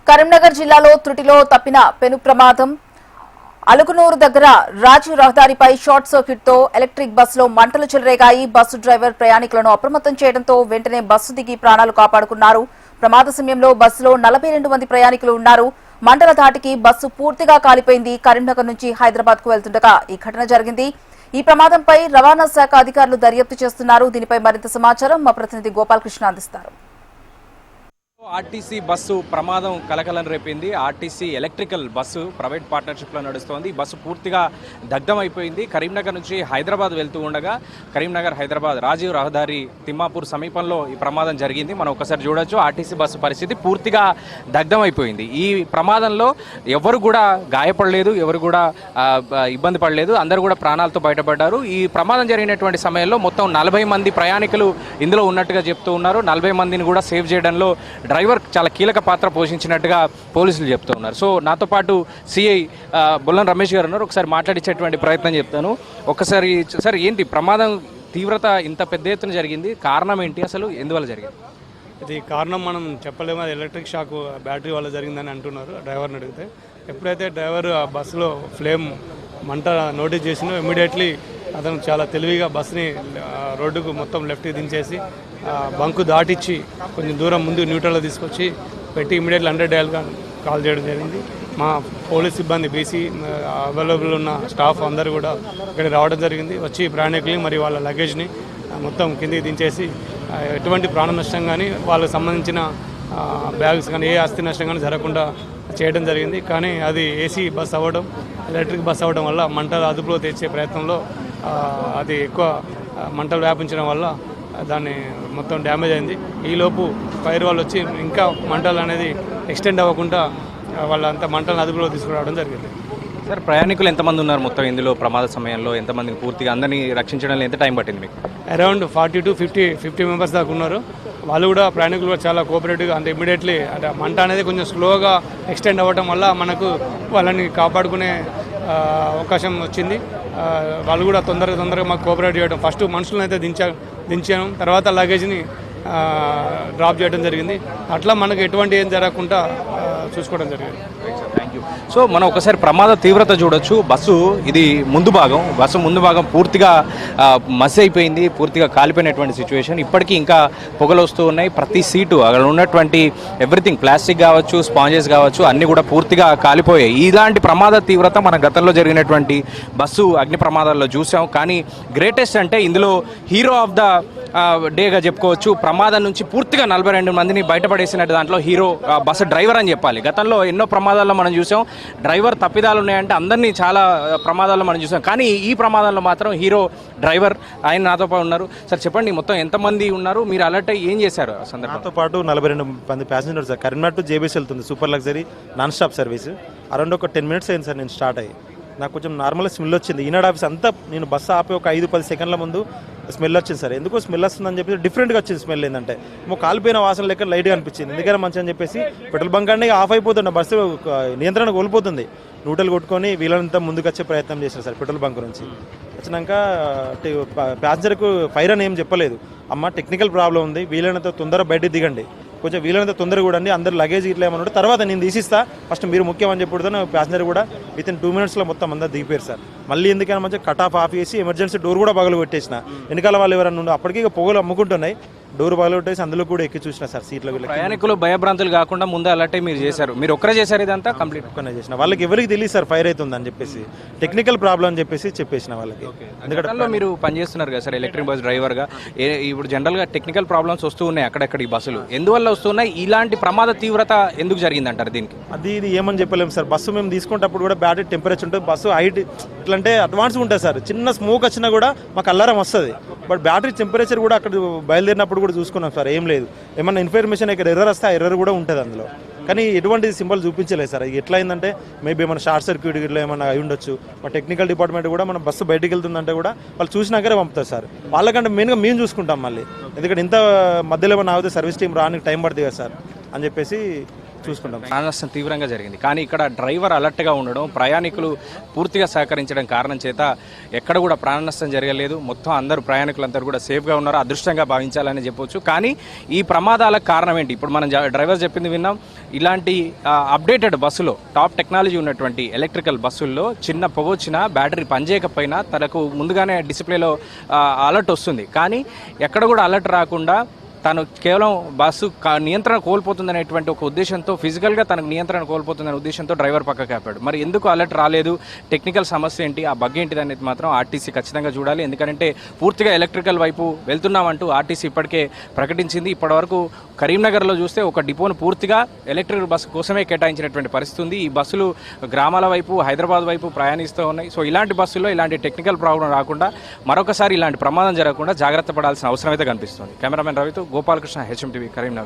కరీంనగర్ జిల్లాలో త్రుటిలో తప్పిన పెను ప్రమాదం. అలుగునూరు దగ్గర రాజీవ్ రహదారిపై షార్ట్ సర్క్యూట్ తో ఎలక్ట్రిక్ బస్సులో మంటలు చెలరేగాయి. బస్సు డ్రైవర్ ప్రయాణికులను అప్రమత్తం చేయడంతో వెంటనే బస్సు దిగి ప్రాణాలు కాపాడుకున్నారు. ప్రమాద సమయంలో బస్సులో 42 మంది ప్రయాణికులు ఉన్నారు. మంటల ధాటికి బస్సు పూర్తిగా కాలిపోయింది. కరీంనగర్ నుంచి హైదరాబాద్ కు వెళ్తుండగా ఈ ఘటన జరిగింది. ఈ ప్రమాదంపై రవాణా శాఖ అధికారులు దర్యాప్తు చేస్తున్నారు. దీనిపై మరింత సమాచారం మా ప్రతినిధి గోపాలకృష్ణ అందిస్తారు. ఆర్టీసీ బస్సు ప్రమాదం కలకలం రేపింది. ఆర్టీసీ ఎలక్ట్రికల్ బస్సు ప్రైవేట్ పార్ట్నర్షిప్లో నడుస్తోంది. బస్సు పూర్తిగా దగ్ధమైపోయింది. కరీంనగర్ నుంచి హైదరాబాద్ వెళ్తూ ఉండగా కరీంనగర్ హైదరాబాద్ రాజీవ్ రహదారి తిమ్మాపూర్ సమీపంలో ఈ ప్రమాదం జరిగింది. మనం ఒకసారి చూడొచ్చు. ఆర్టీసీ బస్సు పరిస్థితి పూర్తిగా దగ్ధమైపోయింది. ఈ ప్రమాదంలో ఎవరు కూడా గాయపడలేదు, ఎవరు కూడా ఇబ్బంది పడలేదు. అందరూ కూడా ప్రాణాలతో బయటపడ్డారు. ఈ ప్రమాదం జరిగినటువంటి సమయంలో మొత్తం 40 మంది ప్రయాణికులు ఇందులో ఉన్నట్టుగా చెప్తూ ఉన్నారు. 40 మందిని కూడా సేవ్ చేయడంలో డ్రైవర్ చాలా కీలక పాత్ర పోషించినట్టుగా పోలీసులు చెప్తూ ఉన్నారు. సో నాతో పాటు సిఐ బొల్లం రమేష్ గారు ఉన్నారు. ఒకసారి మాట్లాడించేటువంటి ప్రయత్నం చెప్తాను. ఒకసారి సార్, ఏంటి ప్రమాదం తీవ్రత ఇంత పెద్ద ఎత్తున జరిగింది? కారణం ఏంటి, అసలు ఎందువల్ల జరిగింది? ఇది కారణం మనం చెప్పలేము. అది ఎలక్ట్రిక్ షాక్ బ్యాటరీ వల్ల జరిగిందని అంటున్నారు డ్రైవర్ని అడిగితే. ఎప్పుడైతే డ్రైవర్ ఆ బస్సులో ఫ్లేమ్ మంట నోటీస్ చేసినో ఇమీడియట్లీ అతను చాలా తెలివిగా బస్సుని రోడ్డుకు మొత్తం లెఫ్ట్కి దించేసి బంకు దాటిచ్చి కొంచెం దూరం ముందు న్యూట్రల్లో తీసుకొచ్చి పెట్టి ఇమీడియట్లీ 100 డయల్గా కాల్ చేయడం జరిగింది. మా పోలీస్ సిబ్బంది బీసీ అవైలబుల్ ఉన్న స్టాఫ్ అందరూ కూడా ఇక్కడికి రావడం జరిగింది. వచ్చి ప్రయాణికులు మరియు వాళ్ళ లగేజ్ని మొత్తం కిందికి దించేసి ఎటువంటి ప్రాణ నష్టం కానీ వాళ్ళకి సంబంధించిన బ్యాగ్స్ కానీ ఏ ఆస్తి నష్టం కానీ జరగకుండా చేయడం జరిగింది. కానీ అది ఏసీ బస్ అవ్వడం, ఎలక్ట్రిక్ బస్ అవ్వడం వల్ల మంటలు అదుపులో తెచ్చే ప్రయత్నంలో అది ఎక్కువ మంటలు వ్యాపించడం వల్ల దాన్ని మొత్తం డ్యామేజ్ అయింది. ఈలోపు ఫైర్ వాళ్ళు వచ్చి ఇంకా మంటలు అనేది ఎక్స్టెండ్ అవ్వకుండా వాళ్ళంతా మంటలను అదుపులో తీసుకురావడం జరిగింది. సార్, ప్రయాణికులు ఎంతమంది ఉన్నారు మొత్తం ఇందులో? ప్రమాద సమయంలో ఎంతమందిని పూర్తిగా అందరినీ రక్షించడంలో ఎంత టైం పట్టింది మీకు? అరౌండ్ 40 to 50 మెంబర్స్ దాకా ఉన్నారు. వాళ్ళు కూడా ప్రయాణికులు కూడా చాలా కోఆపరేటివ్గా, అంటే ఇమీడియట్లీ అంటే మంట అనేది కొంచెం స్లోగా ఎక్స్టెండ్ అవ్వడం వల్ల మనకు వాళ్ళని కాపాడుకునే అవకాశం వచ్చింది. వాళ్ళు కూడా తొందరగా మాకు కోఆపరేట్ చేయడం, ఫస్ట్ మనుషులను అయితే దించాను, తర్వాత లగేజ్ని డ్రాప్ చేయడం జరిగింది. అట్లా మనకు ఎటువంటి ఏం జరగకుండా చూసుకోవడం జరిగింది. Thank you. సో మనం ఒకసారి ప్రమాద తీవ్రత చూడొచ్చు. బస్సు ముందు భాగం పూర్తిగా మసి అయిపోయింది, పూర్తిగా కాలిపోయినటువంటి సిచ్యువేషన్. ఇప్పటికీ ఇంకా పొగలు వస్తూ ఉన్నాయి. ప్రతి సీటు, అక్కడ ఉన్నటువంటి ఎవ్రీథింగ్, ప్లాస్టిక్ కావచ్చు, స్పాంజెస్ కావచ్చు, అన్నీ కూడా పూర్తిగా కాలిపోయాయి. ఇలాంటి ప్రమాద తీవ్రత మన గతంలో జరిగినటువంటి బస్సు అగ్ని ప్రమాదాల్లో చూసాం. కానీ గ్రేటెస్ట్ అంటే ఇందులో హీరో ఆఫ్ ద డేగా చెప్పుకోవచ్చు. ప్రమాదం నుంచి పూర్తిగా 42 మందిని బయటపడేసినట్టు దాంట్లో హీరో బస్సు డ్రైవర్ అని చెప్పాలి. గతంలో ఎన్నో ప్రమాదాల్లో మనం చూసాం డ్రైవర్ తప్పిదాలు ఉన్నాయంటే అందరినీ చాలా ప్రమాదాల్లో మనం చూసాం. కానీ ఈ ప్రమాదంలో మాత్రం హీరో డ్రైవర్, ఆయన నాతో పాటు ఉన్నారు. సార్ చెప్పండి, మొత్తం ఎంతమంది ఉన్నారు? మీరు అలర్ట్ అయ్యి ఏం చేశారు ఆ సందర్భంలో? నాతో పాటు 42 మంది passengers sir. Karimnagar to JBS వెళ్తుంది super luxury non stop service. Around ఒక 10 minutes అయింది సార్ నేను స్టార్ట్ అయ్యి. నాకు కొంచెం నార్మల్గా స్మెల్ వచ్చింది. ఈనాడు ఆఫీస్ అంతా నేను బస్సు ఆపి ఒక 5-10 సెకండ్ల ముందు స్మెల్ వచ్చింది సార్. ఎందుకో స్మెల్ వస్తుందని చెప్పి డిఫరెంట్గా వచ్చింది స్మెల్. ఏంటంటే కాలిపోయిన వాసన లెక్క లైట్గా అనిపించింది. ఎందుకైనా మంచి అని చెప్పేసి పెట్రోల్ బంక్ అంటే ఆఫ్ అయిపోతుండే, బస్సు నియంత్రణ కోల్పోతుంది. న్యూట్రల్ కొట్టుకొని వీళ్ళంతా ముందుకు వచ్చే ప్రయత్నం చేశారు సార్. పెట్రోల్ బంక్ నుంచి వచ్చినాక ప్యాసింజర్కు ఫైర్ అని ఏం చెప్పలేదు. అమ్మ టెక్నికల్ ప్రాబ్లం ఉంది, వీలైనంత తొందరగా బయటకు దిగండి, కొంచెం వీలైనంత తొందరగా కూడా అండి, అందరు లగేజ్ ఇట్లా ఏమన్నా తర్వాత నేను తీసిస్తా, ఫస్ట్ మీరు ముఖ్యం అని చెప్పిన ప్యాసింజర్ కూడా వితిన్ 2 minutesలో మొత్తం అందరు దిగిపోయారు సార్. మళ్ళీ ఎందుకైనా మంచిగా కట్ ఆఫ్ చేసి ఎమర్జెన్సీ డోర్ కూడా పగలు కొట్టేసిన. వెనకాల వాళ్ళు ఎవరైనా ఉండే అప్పటికీ పొగలు అమ్ముకుంటున్నాయి, డోర్ పగలు కొట్టేసి అందులో కూడా ఎక్కి చూసిన సార్ సీట్లో. ప్రయాణికులు భయభ్రాంతులు కాకుండా ముందు అలర్ట్ మీరు చేశారు. మీరు ఒక్కరే చేశారు ఇదంతా? కంప్లీట్ ఒక్కనే చేసిన. వాళ్ళకి ఎవరికి తెలియదు సార్ ఫైర్ అవుతుందని చెప్పేసి, టెక్నికల్ ప్రాబ్లం అని చెప్పేసి చెప్పేసిన వాళ్ళకి. ఎందుకంటే మీరు పనిచేస్తున్నారు కదా సార్ ఎలక్ట్రిక్ బస్ డ్రైవర్గా. ఇప్పుడు జనరల్గా టెక్నికల్ ప్రాబ్లమ్స్ వస్తూ ఉన్నాయి అక్కడెక్కడ ఈ బస్సులు. ఎందువల్ల వస్తున్నాయి? ఇలాంటి ప్రమాద తీవ్రత ఎందుకు జరిగిందంటారు దీనికి? ఇది ఏమని చెప్పలేము సార్. బస్సు మేము తీసుకునేటప్పుడు కూడా బ్యాటరీ టెంపరేచర్ ఉంటుంది, బస్సు హైట్ ఇట్లా అంటే అడ్వాన్స్ ఉంటుంది సార్. చిన్న స్మోక్ వచ్చినా కూడా మాకు అల్లారం వస్తుంది. బట్ బ్యాటరీ టెంపరేచర్ కూడా అక్కడ బయలుదేరినప్పుడు కూడా చూసుకున్నాం సార్. ఏం లేదు, ఏమన్నా ఇన్ఫర్మేషన్ ఇక్కడ ఎర్రర్ వస్తే ఆ ఎర్రర్ కూడా ఉంటుంది అందులో. కానీ ఎటువంటి సింబల్ చూపించలేదు సార్. ఎట్లా అయిందంటే మేబీ ఏమైనా షార్ట్ సర్క్యూట్ ఇట్లా ఏమైనా అయి ఉండొచ్చు. మా టెక్నికల్ డిపార్ట్మెంట్ కూడా మన బస్సు బయటికి వెళ్తుందంటే కూడా వాళ్ళు చూసినాకనే పంపుతారు సార్. వాళ్ళకంటే మెయిన్గా మేము చూసుకుంటాం మళ్ళీ, ఎందుకంటే ఇంత మధ్యలో ఏమైనా ఆగితే సర్వీస్ టీం రానికి టైం పడుతుంది కదా సార్ అని చెప్పేసి చూసుకుంటాం. ప్రాణ నష్టం తీవ్రంగా జరిగింది. కానీ ఇక్కడ డ్రైవర్ అలర్ట్గా ఉండడం, ప్రయాణికులు పూర్తిగా సహకరించడం కారణం చేత ఎక్కడ కూడా ప్రాణ నష్టం జరగలేదు. మొత్తం అందరూ ప్రయాణికులందరూ కూడా సేఫ్గా ఉన్నారు, అదృష్టంగా భావించాలని చెప్పొచ్చు. కానీ ఈ ప్రమాదాలకు కారణం ఏంటి? ఇప్పుడు మనం డ్రైవర్ చెప్పింది విన్నాం. ఇలాంటి అప్డేటెడ్ బస్సులో, టాప్ టెక్నాలజీ ఉన్నటువంటి ఎలక్ట్రికల్ బస్సుల్లో చిన్న పొగొచ్చినా, బ్యాటరీ పనిచేయకపోయినా తనకు ముందుగానే డిస్ప్లేలో అలర్ట్ వస్తుంది. కానీ ఎక్కడ కూడా అలర్ట్ రాకుండా తను కేవలం బస్సు నియంత్రణ కోల్పోతుందనేటువంటి ఒక ఉద్దేశంతో, ఫిజికల్గా తనకు నియంత్రణ కోల్పోతుందనే ఉద్దేశంతో డ్రైవర్ పక్కకు ఆపాడు. మరి ఎందుకు అలర్ట్ రాలేదు, టెక్నికల్ సమస్య ఏంటి, ఆ బగ్ ఏంటిది అనేది మాత్రం ఆర్టీసీ ఖచ్చితంగా చూడాలి. ఎందుకంటే పూర్తిగా ఎలక్ట్రికల్ వైపు వెళ్తున్నామంటూ ఆర్టీసీ ఇప్పటికే ప్రకటించింది. ఇప్పటివరకు కరీంనగర్లో చూస్తే ఒక డిపోను పూర్తిగా ఎలక్ట్రికల్ బస్సు కోసమే కేటాయించినటువంటి పరిస్థితి ఉంది. ఈ బస్సులు గ్రామాల వైపు, హైదరాబాద్ వైపు ప్రయాణిస్తూ ఉన్నాయి. సో ఇలాంటి బస్సుల్లో ఇలాంటి టెక్నికల్ ప్రాబ్లం రాకుండా, మరొకసారి ఇలాంటి ప్రమాదం జరగకుండా జాగ్రత్త పడాల్సిన అవసరం అయితే కనిపిస్తుంది. కెమెరామెన్ రవితో గోపాలకృష్ణ, హెచ్ఎం టీవీ, కరీంనగర్.